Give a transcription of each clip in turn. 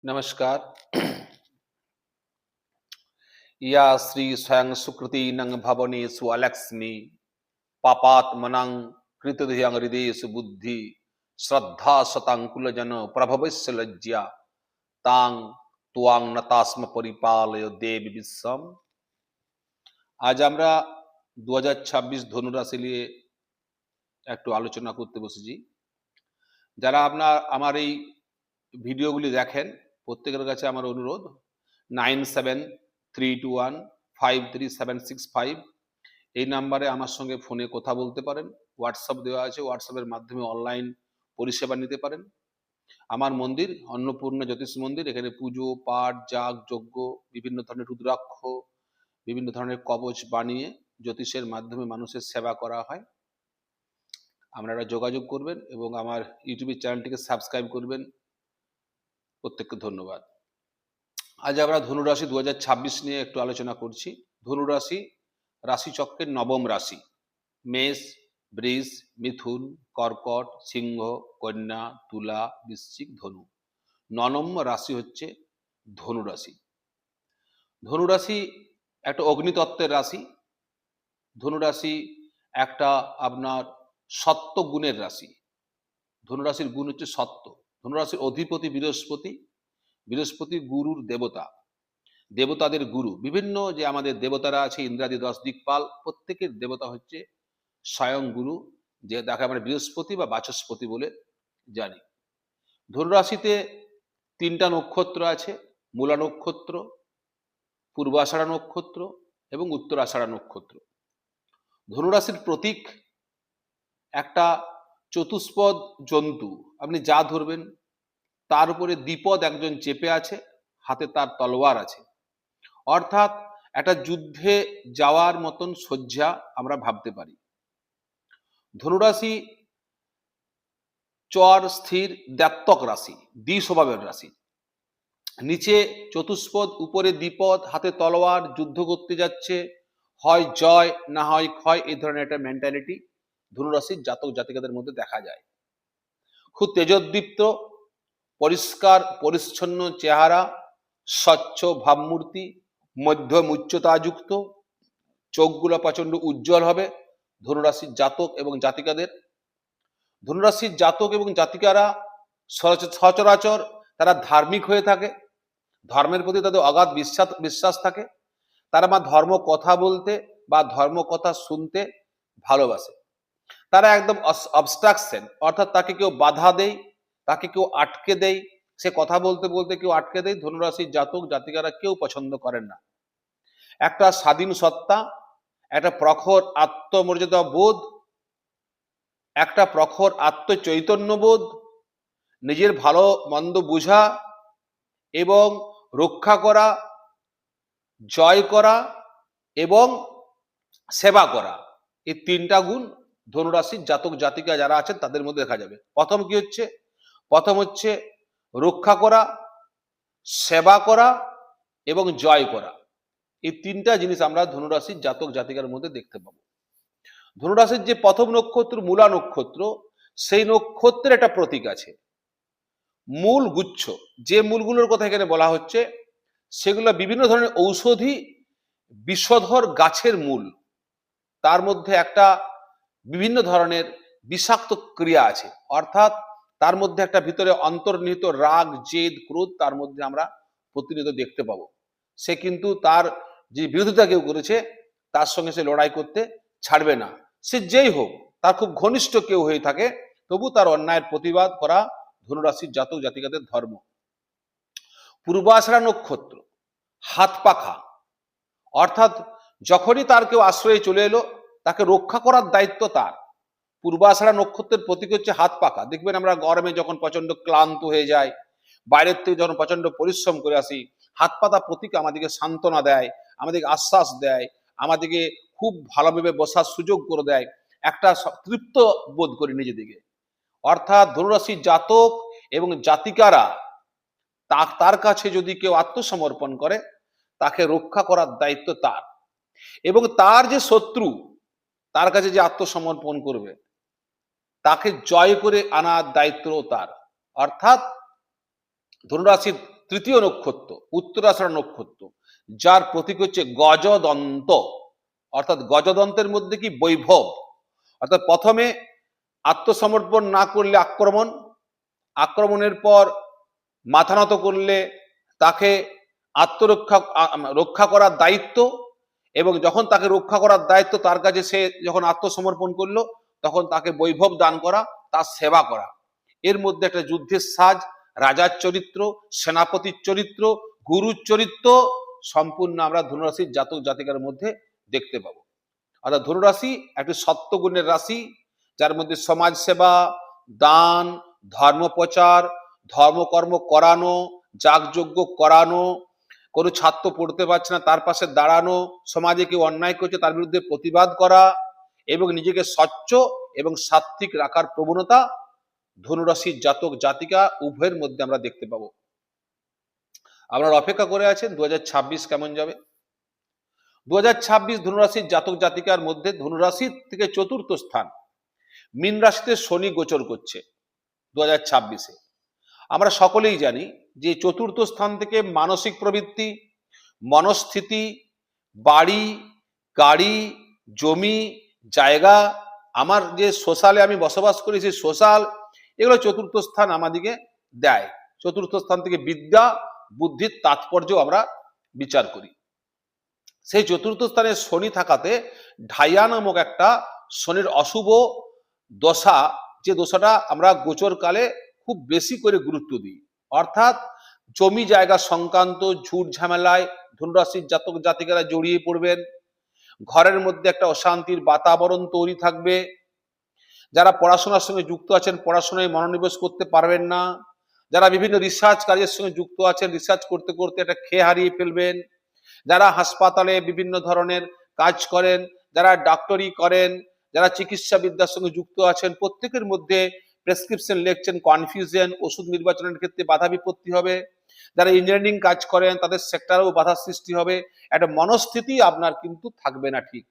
नमस्कार। या श्री स्वयं सुकृति नंग भवनेषु अलक्ष्मी पापात्मनं कृतधियं हृदयेषु बुद्धि श्रद्धा शतांकुल जन प्रभवस्य लज्जा तां त्वां नतास्म परिपालय देवी विश्वम। আজ আমরা 2026 ধনুরাশি নিয়ে একটু আলোচনা করতে বসেছি। যারা আপনার আমার এই ভিডিওগুলি দেখেন প্রত্যেকের কাছে আমার অনুরোধ 9732153765 এই নাম্বারে আমার সঙ্গে ফোনে কথা বলতে পারেন। হোয়াটসঅ্যাপ দেওয়া আছে, হোয়াটসঅ্যাপের মাধ্যমে অনলাইন পরিষেবা নিতে পারেন। আমার মন্দির অন্নপূর্ণা জ্যোতিষ মন্দির, এখানে পুজো পাঠ যাগ যজ্ঞ বিভিন্ন ধরনের রুদ্রাক্ষ বিভিন্ন ধরনের কবচ বানিয়ে জ্যোতিষের মাধ্যমে মানুষের সেবা করা হয়। আপনারা যোগাযোগ করবেন এবং আমার ইউটিউবের চ্যানেলটিকে সাবস্ক্রাইব করবেন। প্রত্যেককে ধন্যবাদ। আজ আমরা ধনুরাশি 2026 নিয়ে একটু আলোচনা করছি। ধনুরাশি রাশিচক্রের নবম রাশি। মেষ, বৃষ, মিথুন, কর্কট, সিংহ, কন্যা, তুলা, বৃশ্চিক, ধনু। 9 নম্বর রাশি হচ্ছে ধনুরাশি। ধনুরাশি একটা অগ্নিতত্ত্বের রাশি। ধনুরাশি একটা আপনার সত্য গুণের রাশি। ধনুরাশির গুণ হচ্ছে সত্য। ধনুরাশির অধিপতি বৃহস্পতি। বৃহস্পতি গুরুর দেবতা, দেবতাদের গুরু। বিভিন্ন যে আমাদের দেবতারা আছে ইন্দ্রাদি 10 দিকপাল, প্রত্যেকের দেবতা হচ্ছে স্বয়ং গুরু, যে তাকে আমরা বৃহস্পতি বা বাচস্পতি বলে জানি। ধনুরাশিতে 3টা নক্ষত্র আছে, মূলা নক্ষত্র, পূর্বাষাঢ়া নক্ষত্র এবং উত্তরাষাঢ়া নক্ষত্র। ধনুরাশির প্রতীক একটা চতুষ্পদ জন্তু, আপনি যা ধরবেন তার উপরে দ্বিপদ একজন চেপে আছে, হাতে তার তলোয়ার আছে, অর্থাৎ একটা যুদ্ধে যাওয়ার মতন সজ্জা আমরা ভাবতে পারি। ধনুরাশি চর স্থির দ্ব্যর্থক রাশি, দ্বিস্বভাবের রাশি। নিচে চতুষ্পদ, উপরে দ্বিপদ, হাতে তলোয়ার, যুদ্ধ করতে যাচ্ছে, হয় জয় না হয় ক্ষয়, এই ধরনের একটা মেন্টালিটি ধনুরাশির জাতক জাতিকাদের মধ্যে দেখা যায়। খুব তেজোদ্দীপ্ত, পরিষ্কার পরিচ্ছন্ন চেহারা, স্বচ্ছ ভাবমূর্তি, মধ্যম উচ্চতাযুক্ত, চোখগুলো প্রচন্ড উজ্জ্বল হবে ধনুরাশির জাতক এবং জাতিকাদের। ধনুরাশির জাতক এবং জাতিকারা সচরাচর তারা ধার্মিক হয়ে থাকে, ধর্মের প্রতি তাদের অগাধ বিশ্বাস থাকে। তারা ধর্ম কথা বলতে বা ধর্ম কথা শুনতে ভালোবাসে। তারা একদম অবস্ট্রাকশন, অর্থাৎ তাকে কেউ বাধা দেয়, তাকে কেউ আটকে দেয়, সে কথা বলতে বলতে কেউ আটকে দেয়, ধনুরাশির জাতক জাতিকারা কেউ পছন্দ করেন না। একটা স্বাধীন সত্তা, একটা প্রখর আত্মমর্যাদা বোধ, একটা প্রখর আত্মচৈতন্য বোধ, নিজের ভালো মন্দ বোঝা এবং রক্ষা করা, জয় করা এবং সেবা করা, এই 3টা গুণ ধনুরাশির জাতক জাতিকা যারা আছেন তাদের মধ্যে দেখা যাবে। প্রথম কি হচ্ছে? প্রথম হচ্ছে রক্ষা করা, সেবা করা এবং জয় করা। এই 3টা জিনিস আমরা ধনুরাশির জাতক জাতিকার মধ্যে দেখতে পাবো। ধনুরাশির যে প্রথম নক্ষত্র মূলা নক্ষত্র, সেই নক্ষত্রের একটা প্রতীক আছে, মূল গুচ্ছ। যে মূলগুলোর কথা এখানে বলা হচ্ছে সেগুলো বিভিন্ন ধরনের ঔষধি বিষধর গাছের মূল। তার মধ্যে একটা বিভিন্ন ধরনের বিষাক্ত ক্রিয়া আছে, অর্থাৎ তার মধ্যে একটা ভিতরে অন্তর্নিহিত রাগ জেদ ক্রোধ তার মধ্যে আমরা প্রতিনিয়ত দেখতে পাবো। সে কিন্তু তার যে বিরোধিতা কেউ করেছে তার সঙ্গে সে লড়াই করতে ছাড়বে না। সে যেই হোক, তার খুব ঘনিষ্ঠ কেউ হয়ে থাকে, তবু তার অন্যায়ের প্রতিবাদ করা ধনুরাশির জাতক জাতিকাদের ধর্ম। পূর্বাষাঢ়া নক্ষত্র হাত পাখা, অর্থাৎ যখনই তার কেউ আশ্রয়ে চলে এলো তাকে রক্ষা করার দায়িত্ব তার। পূর্বাষাঢ়া নক্ষত্রের প্রতীক হচ্ছে হাত পাখা। দেখবেন আমরা গরমে যখন প্রচন্ড ক্লান্ত হয়ে যায়, বাইরের থেকে যখন প্রচন্ড পরিশ্রম করে আসি, হাত পাতা প্রতীক আমাদেরকে সান্ত্বনা দেয়, আমাদেরকে আশ্বাস দেয়, আমাদেরকে খুব ভালোভাবে বসার সুযোগ করে দেয়, একটা তৃপ্ত বোধ করি নিজেদিকে। অর্থাৎ ধনুরাশির জাতক এবং জাতিকারা তার কাছে যদি কেউ আত্মসমর্পণ করে, তাকে রক্ষা করার দায়িত্ব তার, এবং তার যে শত্রু তার কাছে যে আত্মসমর্পণ করবে তাকে জয় করে আনার দায়িত্ব তার। অর্থাৎ ধনুরাশির তৃতীয় নক্ষত্র উত্তরাষাঢ় নক্ষত্র, যার প্রতীক হচ্ছে গজদন্ত, অর্থাৎ গজদন্তের মধ্যে কি বৈভব, অর্থাৎ প্রথমে আত্মসমর্পণ না করলে আক্রমণ, আক্রমণের পর মাথা নত করলে তাকে রক্ষা করার দায়িত্ব, এবং যখন তাকে রক্ষা করার দায়িত্ব তার কাছে, সে যখন আত্মসমর্পণ করলো তখন তাকে বৈভব দান করা, তার সেবা করা। এর মধ্যে একটা যুদ্ধের সাজ, রাজার চরিত্র, সেনাপতির চরিত্র, গুরুর চরিত্র সম্পূর্ণ আমরা ধনুরাশির জাতক জাতিকার মধ্যে দেখতে পাবো। অর্থাৎ ধনুরাশি একটি সত্যগুণের রাশি, যার মধ্যে সমাজ সেবা, দান, ধর্ম প্রচার, ধর্মকর্ম করানো, যাগযজ্ঞ করানো, কোনো ছাত্র পড়তে পারছে না তার পাশে দাঁড়ানো, সমাজে কেউ অন্যায় করছে তার বিরুদ্ধে প্রতিবাদ করা, এবং নিজেকে স্বচ্ছ এবং সাত্ত্বিক রাখার প্রবণতা ধনুরাশির জাতক জাতিকা উভয়ের মধ্যে আমরা দেখতে পাবো। আপনারা অপেক্ষা করে আছেন 2026 কেমন যাবে। 2026 ধনুরাশির জাতক জাতিকার মধ্যে ধনুরাশির থেকে চতুর্থ স্থান মীন রাশিতে শনি গোচর করছে 2026-এ। আমরা সকলেই জানি যে চতুর্থ স্থান থেকে মানসিক প্রবৃত্তি, মনস্থিতি, বাড়ি, গাড়ি, জমি, জায়গা, আমার যে সোশ্যালে আমি বসবাস করি সেই সোশ্যাল, এগুলো চতুর্থ স্থান আমাদিকে দেয়। চতুর্থ স্থান থেকে বিদ্যা, বুদ্ধির তাৎপর্য আমরা বিচার করি। সেই চতুর্থ স্থানে শনি থাকাতে ঢাইয়া নামক একটা শনির অশুভ দশা, যে দশাটা আমরা গোচরকালে খুব বেশি করে গুরুত্ব দিই, অর্থাৎ জমি জায়গা সংক্রান্ত ঝুট ঝামেলায় ধনুরাশির জাতক জাতিকারা জড়িয়ে পড়বেন। ঘরের মধ্যে একটা অশান্তির বাতাবরণ তৈরি থাকবে। যারা পড়াশোনার সঙ্গে যুক্ত আছেন পড়াশোনায় মনোনিবেশ করতে পারবেন না। যারা বিভিন্ন রিসার্চ কাজের সঙ্গে যুক্ত আছেন রিসার্চ করতে করতে একটা খেয়ে হারিয়ে ফেলবেন। যারা হাসপাতালে বিভিন্ন ধরনের কাজ করেন, যারা ডাক্তারি করেন, যারা চিকিৎসা বিদ্যার সঙ্গে যুক্ত আছেন, প্রত্যেকের মধ্যে প্রেসক্রিপশন লিখছেন, কনফিউশন, ওষুধ নির্বাচনের ক্ষেত্রে বাধা বিপত্তি হবে। যারা ইঞ্জিনিয়ারিং কাজ করেন তাদের সেক্টরেও বাধা সৃষ্টি হবে। একটা মনস্থিতি আপনার কিন্তু থাকবে না ঠিক।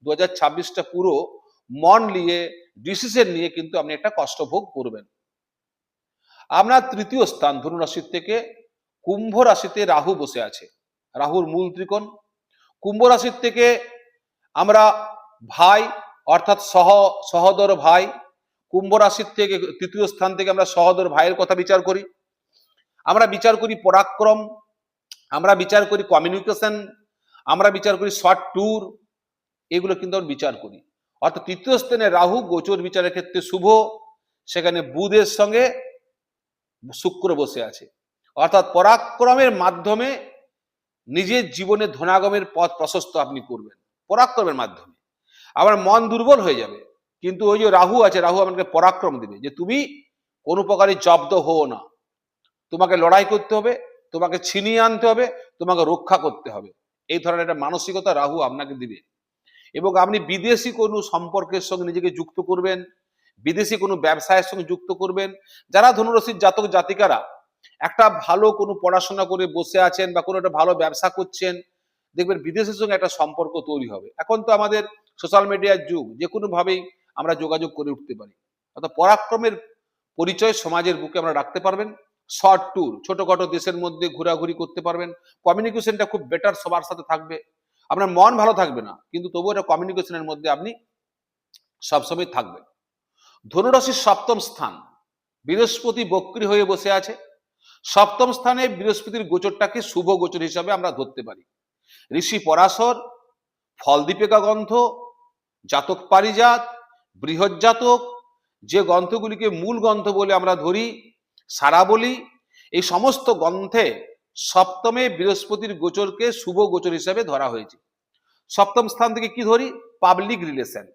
2026টা পুরো মন নিয়ে ডিসিশন নিয়ে কিন্তু আপনি একটা কষ্ট ভোগ করবেন। আপনার তৃতীয় স্থান ধনুরাশির থেকে কুম্ভ রাশিতে রাহু বসে আছে, রাহুর মূল ত্রিকোণ। কুম্ভ রাশির থেকে আমরা ভাই অর্থাৎ সহোদর ভাই, কুম্ভ রাশির থেকে তৃতীয় স্থান থেকে আমরা সহোদর ভাইয়ের কথা বিচার করি। আমরা বিচার করি পরাক্রম, আমরা বিচার করি কমিউনিকেশন, আমরা বিচার করি শর্ট ট্যুর, এগুলো কিন্তু আমরা বিচার করি। অর্থাৎ তৃতীয় স্থানে রাহু গোচর বিচারের ক্ষেত্রে শুভ, সেখানে বুধের সঙ্গে শুক্র বসে আছে। অর্থাৎ পরাক্রমের মাধ্যমে নিজের জীবনে ধনাগমের পথ প্রশস্ত আপনি করবেন পরাক্রমের মাধ্যমে। আবার মন দুর্বল হয়ে যাবে, কিন্তু ওই যে রাহু আছে, রাহু আমাকে পরাক্রম দিবে যে তুমি কোনো প্রকারে জব্দ হও না, তোমাকে লড়াই করতে হবে, তোমাকে ছিনিয়ে আনতে হবে, তোমাকে রক্ষা করতে হবে। এই ধরনের একটা মানসিকতা রাহু আপনাকে দিবে। এবং আপনি বিদেশি কোনো সম্পর্কের সঙ্গে নিজেকে যুক্ত করবেন, বিদেশি কোনো ব্যবসায়ের সঙ্গে যুক্ত করবেন। যারা ধনুরাশির জাতক জাতিকারা একটা ভালো কোনো পড়াশোনা করে বসে আছেন বা কোনো একটা ভালো ব্যবসা করছেন, দেখবেন বিদেশের সঙ্গে একটা সম্পর্ক তৈরি হবে। এখন তো আমাদের সোশ্যাল মিডিয়ার যুগ, যে কোনো ভাবেই আমরা যোগাযোগ করে উঠতে পারি। অর্থাৎ পরাক্রমের পরিচয় সমাজের বুকে আমরা রাখতে পারবেন। শর্ট ট্যুর, ছোটখাটো দেশের মধ্যে ঘোরাঘুরি করতে পারবেন। কমিউনিকেশনটা খুব বেটার সবার সাথে থাকবে। আপনার মন ভালো থাকবে না, কিন্তু তবুও একটা কমিউনিকেশনের মধ্যে আপনি সবসময় থাকবেন। ধনুরাশির সপ্তম স্থান বৃহস্পতি বক্রী হয়ে বসে আছে। সপ্তম স্থানে বৃহস্পতির গোচরটাকে শুভ গোচর হিসাবে আমরা ধরতে পারি। ঋষি পরাশর, ফলদীপিকা গ্রন্থ, জাতক পারিজাত, বৃহৎ জাতক, যে গ্রন্থগুলিকে মূল গ্রন্থ বলে আমরা ধরি, সারাবলি, এই সমস্ত গ্রন্থে সপ্তমে বৃহস্পতির গোচরকে শুভ গোচর হিসাবে ধরা হয়েছে। সপ্তম স্থান থেকে কি ধরি? পাবলিক রিলেশন,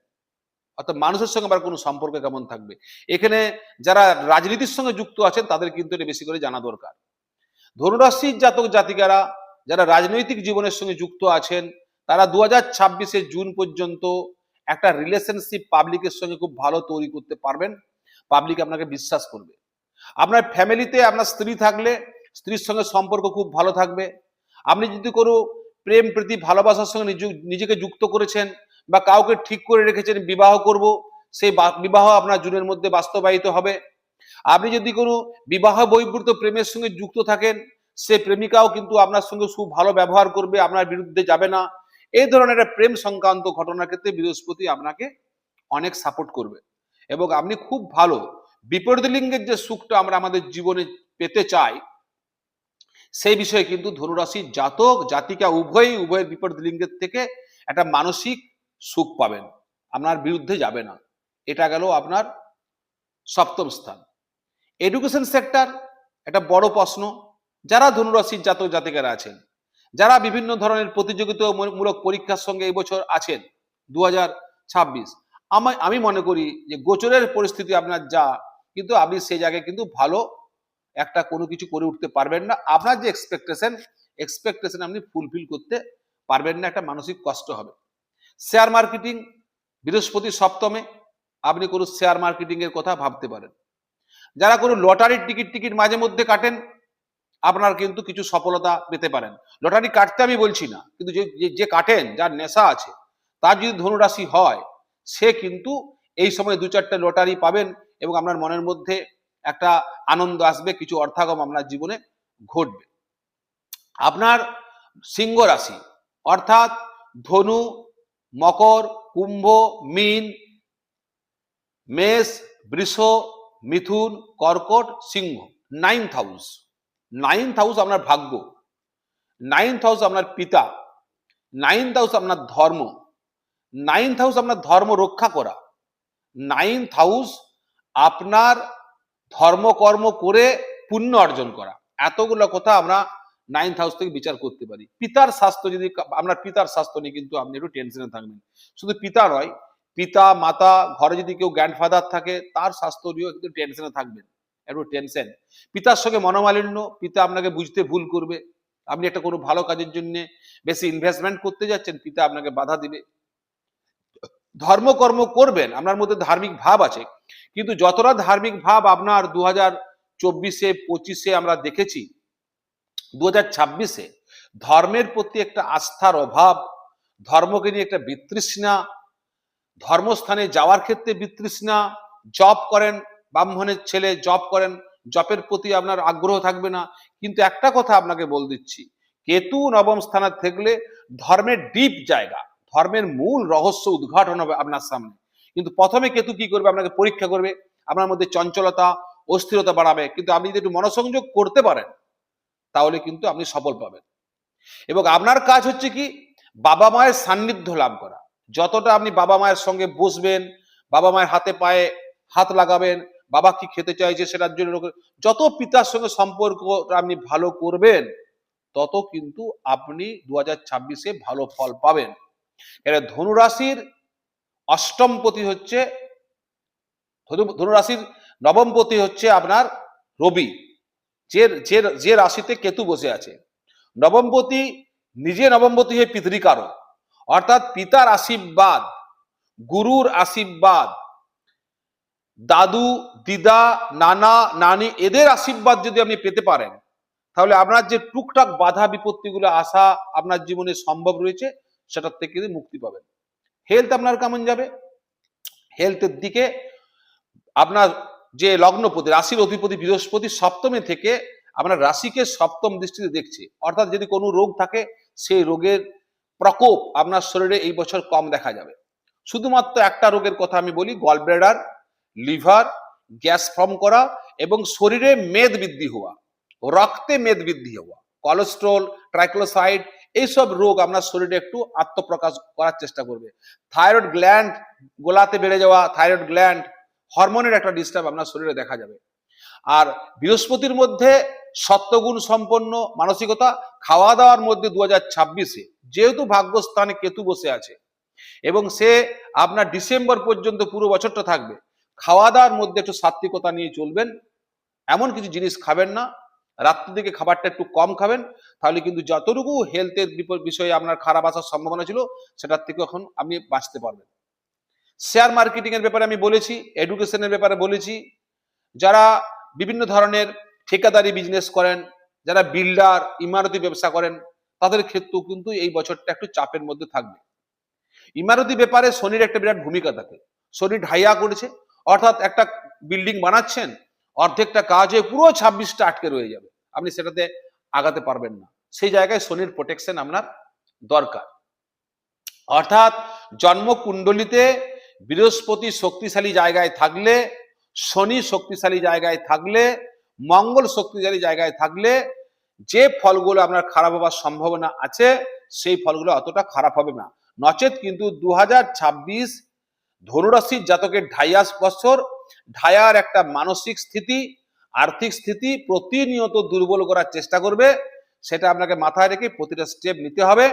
অর্থাৎ মানুষের সঙ্গে আবার কোনো সম্পর্ক কেমন থাকবে। এখানে যারা রাজনীতির সঙ্গে যুক্ত আছেন তাদের কিন্তু এটা বেশি করে জানা দরকার। ধনুরাশির জাতক জাতিকারা যারা রাজনৈতিক জীবনের সঙ্গে যুক্ত আছেন তারা 2026 জুন পর্যন্ত একটা রিলেশনশিপ পাবলিকের সঙ্গে খুব ভালো তৈরি করতে পারবেন। পাবলিক আপনাকে বিশ্বাস করবে। আপনার ফ্যামিলিতে আপনার স্ত্রী থাকলে স্ত্রীর সঙ্গে সম্পর্ক খুব ভালো থাকবে। আপনি যদি কোনো প্রেম প্রীতি ভালোবাসার সঙ্গে নিজেকে যুক্ত করেছেন বা কাউকে ঠিক করে রেখেছেন বিবাহ করব, সেই বিবাহ আপনার জুনের মধ্যে বাস্তবায়িত হবে। আপনি যদি কোনো বিবাহ বহির্ভূত প্রেমের সঙ্গে যুক্ত থাকেন সে প্রেমিকাও কিন্তু আপনার সঙ্গে খুব ভালো ব্যবহার করবে, আপনার বিরুদ্ধে যাবে না। এই ধরনের একটা প্রেম সংক্রান্ত ঘটনার ক্ষেত্রে বৃহস্পতি আপনাকে অনেক সাপোর্ট করবে এবং আপনি খুব ভালো বিপরীত লিঙ্গের যে সুখটা আমরা আমাদের জীবনে পেতে চাই, সেই বিষয়ে কিন্তু ধনুরাশির জাতক জাতিকা উভয়ের বিপরীত লিঙ্গের থেকে একটা মানসিক সুখ পাবেন, আপনার বিরুদ্ধে যাবে না। এটা গেল আপনার সপ্তম স্থান। এডুকেশন সেক্টর একটা বড় প্রশ্ন। যারা ধনুরাশির জাতক জাতিকারা আছেন, যারা বিভিন্ন ধরনের প্রতিযোগিতামূলক পরীক্ষার সঙ্গে এই বছর আছেন 2026, আমি মনে করি যে গোচরের পরিস্থিতি আপনার যা, কিন্তু আপনি সেই জায়গায় কিন্তু ভালো একটা কোনো কিছু করে উঠতে পারবেন না। আপনার যে এক্সপেকটেশন আপনি ফুলফিল করতে পারবেন না, একটা মানসিক কষ্ট হবে। শেয়ার মার্কেটিং, বৃহস্পতি সপ্তমে, আপনি কোনো শেয়ার মার্কেটিং এর কথা ভাবতে পারেন। যারা কোনো লটারির টিকিট মাঝে মধ্যে কাটেন, আপনার কিন্তু কিছু সফলতা পেতে পারেন। লটারি কাটতে আমি বলছি না, কিন্তু যে কাটেন, যার নেশা আছে, তার যদি ধনুরাশি হয়, সে কিন্তু এই সময় 2-4টে লটারি পাবেন এবং আপনার মনের মধ্যে একটা আনন্দ আসবে, কিছু অর্থাগম আপনার জীবনে ঘটবে। আপনার সিংহ রাশি অর্থাৎ ধনু, মকর, কুম্ভ, মীন, মেষ, বৃষ, মিথুন, কর্কট, সিংহ, 9th হাউস আপনার ভাগ্য, 9th হাউস আপনার পিতা, 9th হাউস আপনার ধর্ম, 9th হাউস আপনার ধর্ম রক্ষা করা, 9th হাউস আপনার ধর্মকর্ম করে পুণ্য অর্জন করা। এতগুলো কথা আমরা 9th হাউস থেকে বিচার করতে পারি। পিতার স্বাস্থ্য, যদি আপনার পিতার স্বাস্থ্য নিয়ে কিন্তু আপনি একটু টেনশনে থাকবেন। শুধু পিতা নয়, পিতা মাতা, ঘরে যদি কেউ গ্র্যান্ডফাদার থাকে, তার স্বাস্থ্য নিয়েও কিন্তু টেনশনে থাকবেন, একটু টেনশন। পিতার সঙ্গে মনোমালিন্য, পিতা আপনাকে বুঝতে ভুল করবে। আপনি একটা কোনো ভালো কাজের জন্য বেশি ইনভেস্টমেন্ট করতে যাচ্ছেন, পিতা আপনাকে বাধা দিবে। ধর্মকর্ম করবেন, আপনার মধ্যে ধার্মিক ভাব আছে, কিন্তু যতটা ধার্মিক ভাব আপনার 2024-এ 25-এ আমরা দেখেছি, 2026-এ ধর্মের প্রতি একটা আস্থার অভাব, ধর্মকে নিয়ে একটা বিতৃষ্ণা, ধর্মস্থানে যাওয়ার ক্ষেত্রে বিতৃষ্ণা, জব করেন, ব্রাহ্মণের ছেলে জব করেন, জবের প্রতি আপনার আগ্রহ থাকবে না। কিন্তু একটা কথা আপনাকে বল দিচ্ছি, কেতু নবম স্থানে থাকলে ধর্মের ডিপ জায়গা, ধর্মের মূল রহস্য উদ্ঘাটন হবে আপনার সামনে। কিন্তু প্রথমে কেতু কি করবে, আপনাকে পরীক্ষা করবে, আপনার মধ্যে চঞ্চলতা, অস্থিরতা বাড়াবে। কিন্তু আপনি যদি একটু মনোসংযোগ করতে পারেন, তাহলে কিন্তু আপনি সফল পাবেন। এবং আপনার কাজ হচ্ছে কি, বাবা মায়ের সান্নিধ্য লাভ করা। যতটা আপনি বাবা মায়ের সঙ্গে বসবেন, বাবা মায়ের হাতে পায়ে হাত লাগাবেন, বাবা কি খেতে চাইছে সেটার জন্য, যত পিতার সঙ্গে সম্পর্ক আপনি ভালো করবেন, তত কিন্তু আপনি 2026-এ ভালো ফল পাবেন। এর ধনুরাশির অষ্টমপতি হচ্ছে, ধনুরাশির নবমপতি হচ্ছে আপনার রবি, যে রাশিতে কেতু বসে আছে। নবমপতি নিজে নবমপতি হয়ে পিতৃকারক, অর্থাৎ পিতার আশীর্বাদ, গুরুর আশীর্বাদ, দাদু দিদা নানা নানি, এদের আশীর্বাদ যদি আপনি পেতে পারেন, তাহলে আপনার যে টুকটাক বাধা বিপত্তিগুলো আসা আপনার জীবনে সম্ভব রয়েছে, সেটার থেকে মুক্তি পাবেন। হেলথ আপনার কেমন যাবে? হেলথের দিকে আপনার যে লগ্নপতি, রাশির অধিপতি বৃহস্পতি সপ্তমে থেকে আপনার রাশিকে সপ্তম দৃষ্টিতে দেখছে, অর্থাৎ যদি কোনো রোগ থাকে, সেই রোগের প্রকোপ আপনার শরীরে এই বছর কম দেখা যাবে। শুধুমাত্র একটা রোগের কথা আমি বলি, গলব্লাডার, লিভার, গ্যাস ফর্ম করা এবং শরীরে মেদ বৃদ্ধি হওয়া, রক্তে মেদ বৃদ্ধি হওয়া, কোলেস্ট্রল, ট্রাইগ্লিসারাইড, এইসব রোগ আপনার শরীরে একটু আত্মপ্রকাশ করার চেষ্টা করবে। থাইরয়েড গ্ল্যান্ড গোলাতে বেড়ে যাওয়া, থাইরয়েড গ্ল্যান্ড হরমোনের একটা ডিস্টার্ব আপনার শরীরে দেখা যাবে। আর বৃহস্পতির মধ্যে সত্ত্বগুণ সম্পন্ন মানসিকতা, খাওয়া দাওয়ার মধ্যে 2026-এ যেহেতু ভাগ্যস্থানে কেতু বসে আছে এবং সে আপনার ডিসেম্বর পর্যন্ত পুরো বছরটা থাকবে, খাওয়া দাওয়ার মধ্যে একটু সাত্বিকতা নিয়ে চলবেন। এমন কিছু জিনিস খাবেন না, রাত্রির দিকে খাবারটা একটু কম খাবেন, তাহলে কিন্তু যতটুকু হেলথের বিষয়ে আপনার খারাপ আসার সম্ভাবনা ছিল, সেটার থেকে এখন আপনি বাঁচতে পারবেন। শেয়ার মার্কেটিং এর ব্যাপারে আমি বলেছি, এডুকেশনের ব্যাপারে বলেছি। যারা বিভিন্ন ধরনের ঠিকাদারি বিজনেস করেন, যারা বিল্ডার, ইমারতি ব্যবসা করেন, তাদের ক্ষেত্রেও কিন্তু এই বছরটা একটু চাপের মধ্যে থাকবে। ইমারতি ব্যাপারে শনির একটা বিরাট ভূমিকা থাকে। শনি ঢাইয়া করেছে, অর্থাৎ একটা বিল্ডিং বানাচ্ছেন, অর্ধেকটা কাজ হয়ে পুরো 26টা আটকে রয়ে যাবে, আপনি সেটাতে আগাতে পারবেন না। সেই জায়গায় শনির প্রোটেকশন আপনার দরকার। অর্থাৎ জন্মকুণ্ডলিতে বৃহস্পতি শক্তিশালী জায়গায় থাকলে, শনি শক্তিশালী জায়গায় থাকলে, মঙ্গল শক্তিশালী জায়গায় থাকলে যে ফলগুলো আপনার খারাপ হওয়ার সম্ভাবনা আছে সেই ফলগুলো অতটা খারাপ হবে না। নচেত কিন্তু 2026 ধনুরাশির জাতকের ঢাইয়াস বছর, ঢায়ার একটা মানসিক স্থিতি, আর্থিক স্থিতি প্রতিনিয়ত দুর্বল করার চেষ্টা করবে। সেটা আপনাকে মাথায় রেখে প্রতিটা স্টেপ নিতে হবে।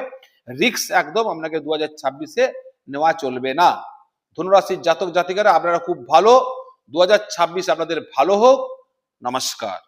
রিস্ক একদম আপনাকে 2026-এ নেওয়া চলবে না। ধনুরাশির জাতক জাতিকারা আপনারা খুব ভালো, 2026 আপনাদের ভালো হোক। নমস্কার।